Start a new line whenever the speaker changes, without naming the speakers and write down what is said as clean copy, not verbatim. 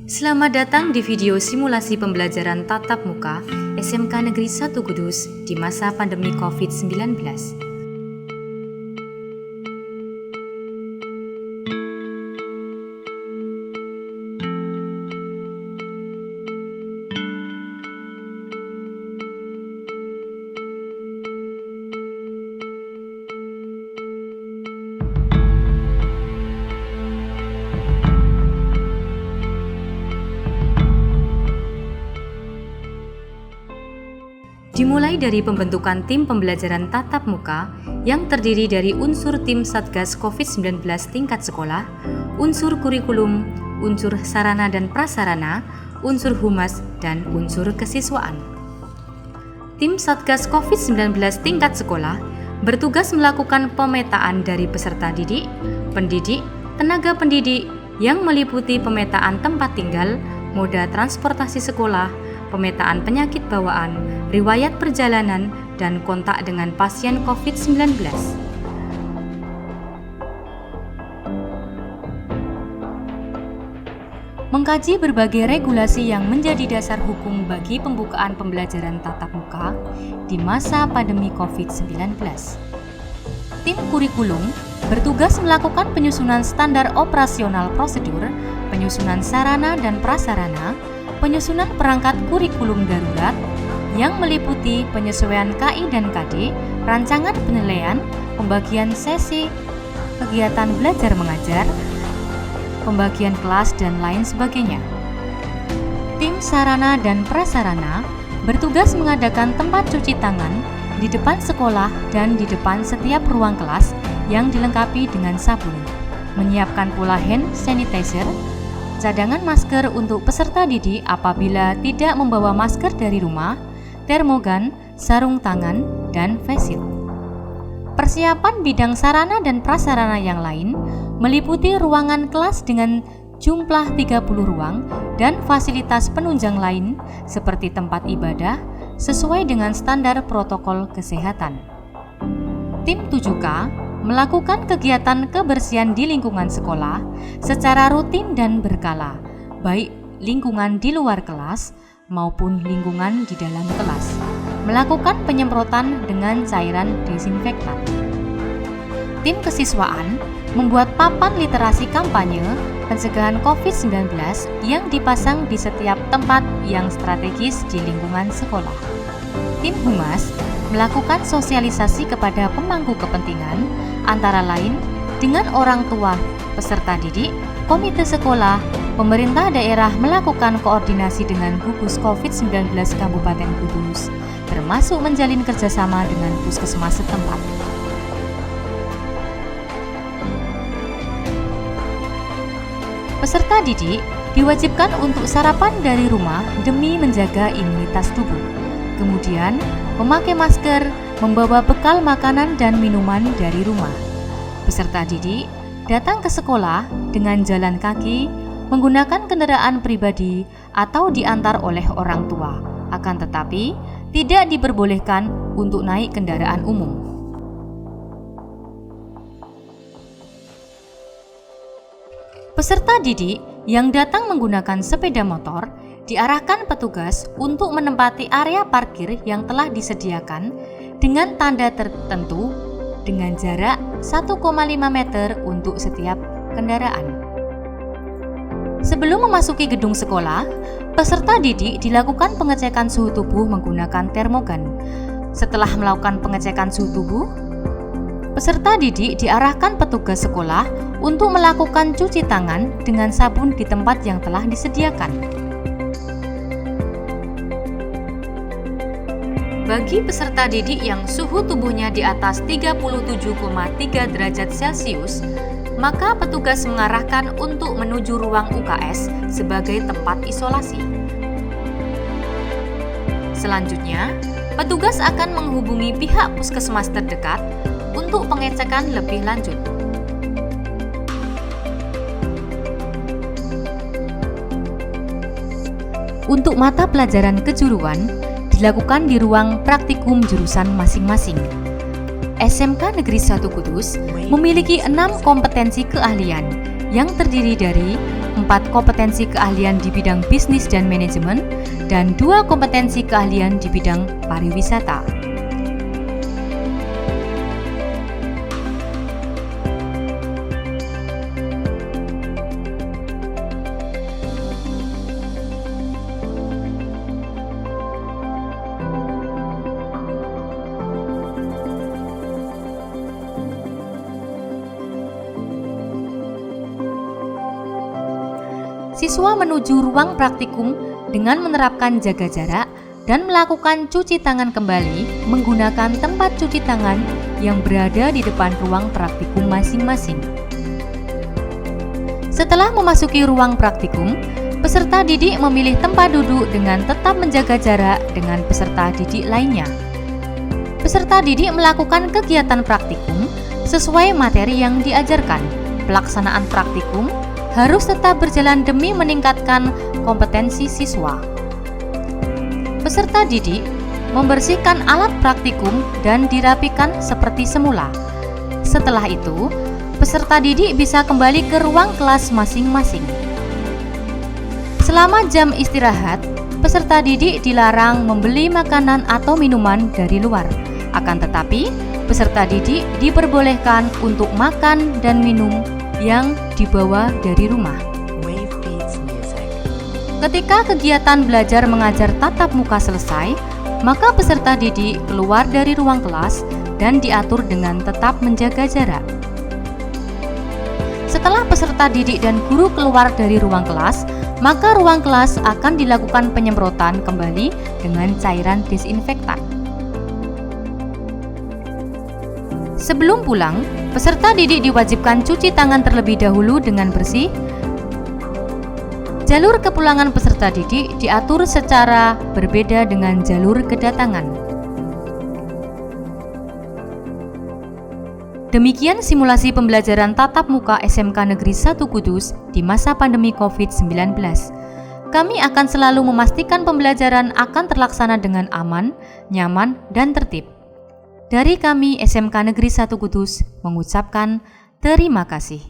Selamat datang di video simulasi pembelajaran tatap muka SMK Negeri 1 Kudus di masa pandemi COVID-19. Dimulai dari pembentukan tim pembelajaran tatap muka yang terdiri dari unsur tim Satgas COVID-19 tingkat sekolah, unsur kurikulum, unsur sarana dan prasarana, unsur humas, dan unsur kesiswaan. Tim Satgas COVID-19 tingkat sekolah bertugas melakukan pemetaan dari peserta didik, pendidik, tenaga pendidik yang meliputi pemetaan tempat tinggal, moda transportasi sekolah, pemetaan penyakit bawaan, riwayat perjalanan, dan kontak dengan pasien COVID-19. Mengkaji berbagai regulasi yang menjadi dasar hukum bagi pembukaan pembelajaran tatap muka di masa pandemi COVID-19. Tim kurikulum bertugas melakukan penyusunan standar operasional prosedur, penyusunan sarana dan prasarana, penyusunan perangkat kurikulum darurat yang meliputi penyesuaian KI dan KD, rancangan penilaian, pembagian sesi kegiatan belajar mengajar, pembagian kelas, dan lain sebagainya. Tim sarana dan prasarana bertugas mengadakan tempat cuci tangan di depan sekolah dan di depan setiap ruang kelas yang dilengkapi dengan sabun, menyiapkan pula hand sanitizer, cadangan masker untuk peserta didik apabila tidak membawa masker dari rumah, termogan, sarung tangan, dan face shield. Persiapan bidang sarana dan prasarana yang lain meliputi ruangan kelas dengan jumlah 30 ruang dan fasilitas penunjang lain seperti tempat ibadah sesuai dengan standar protokol kesehatan. Tim 7K melakukan kegiatan kebersihan di lingkungan sekolah secara rutin dan berkala, baik lingkungan di luar kelas maupun lingkungan di dalam kelas, melakukan penyemprotan dengan cairan desinfektan. Tim kesiswaan membuat papan literasi kampanye pencegahan COVID-19 yang dipasang di setiap tempat yang strategis di lingkungan sekolah. Tim humas melakukan sosialisasi kepada pemangku kepentingan, antara lain dengan orang tua, peserta didik, komite sekolah, pemerintah daerah melakukan koordinasi dengan gugus COVID-19 Kabupaten Kudus, termasuk menjalin kerjasama dengan puskesmas setempat. Peserta didik diwajibkan untuk sarapan dari rumah demi menjaga imunitas tubuh. Kemudian, memakai masker, membawa bekal makanan dan minuman dari rumah. Peserta didik datang ke sekolah dengan jalan kaki, menggunakan kendaraan pribadi atau diantar oleh orang tua. Akan tetapi, tidak diperbolehkan untuk naik kendaraan umum. Peserta didik yang datang menggunakan sepeda motor diarahkan petugas untuk menempati area parkir yang telah disediakan dengan tanda tertentu dengan jarak 1,5 meter untuk setiap kendaraan. Sebelum memasuki gedung sekolah, peserta didik dilakukan pengecekan suhu tubuh menggunakan termogan. Setelah melakukan pengecekan suhu tubuh, peserta didik diarahkan petugas sekolah untuk melakukan cuci tangan dengan sabun di tempat yang telah disediakan. Bagi peserta didik yang suhu tubuhnya di atas 37,3 derajat Celcius, maka petugas mengarahkan untuk menuju ruang UKS sebagai tempat isolasi. Selanjutnya, petugas akan menghubungi pihak puskesmas terdekat untuk pengecekan lebih lanjut. Untuk mata pelajaran kejuruan, dilakukan di ruang praktikum jurusan masing-masing. SMK Negeri 1 Kudus memiliki 6 kompetensi keahlian yang terdiri dari 4 kompetensi keahlian di bidang bisnis dan manajemen, dan 2 kompetensi keahlian di bidang pariwisata. Siswa menuju ruang praktikum dengan menerapkan jaga jarak dan melakukan cuci tangan kembali menggunakan tempat cuci tangan yang berada di depan ruang praktikum masing-masing. Setelah memasuki ruang praktikum, peserta didik memilih tempat duduk dengan tetap menjaga jarak dengan peserta didik lainnya. Peserta didik melakukan kegiatan praktikum sesuai materi yang diajarkan. Pelaksanaan praktikum harus tetap berjalan demi meningkatkan kompetensi siswa. Peserta didik membersihkan alat praktikum dan dirapikan seperti semula. Setelah itu, peserta didik bisa kembali ke ruang kelas masing-masing. Selama jam istirahat, peserta didik dilarang membeli makanan atau minuman dari luar. Akan tetapi, peserta didik diperbolehkan untuk makan dan minum yang dibawa dari rumah. Ketika kegiatan belajar mengajar tatap muka selesai, maka peserta didik keluar dari ruang kelas dan diatur dengan tetap menjaga jarak. Setelah peserta didik dan guru keluar dari ruang kelas, maka ruang kelas akan dilakukan penyemprotan kembali dengan cairan desinfektan. Sebelum pulang, peserta didik diwajibkan cuci tangan terlebih dahulu dengan bersih. Jalur kepulangan peserta didik diatur secara berbeda dengan jalur kedatangan. Demikian simulasi pembelajaran tatap muka SMK Negeri 1 Kudus di masa pandemi COVID-19. Kami akan selalu memastikan pembelajaran akan terlaksana dengan aman, nyaman, dan tertib. Dari kami SMK Negeri 1 Kudus mengucapkan terima kasih.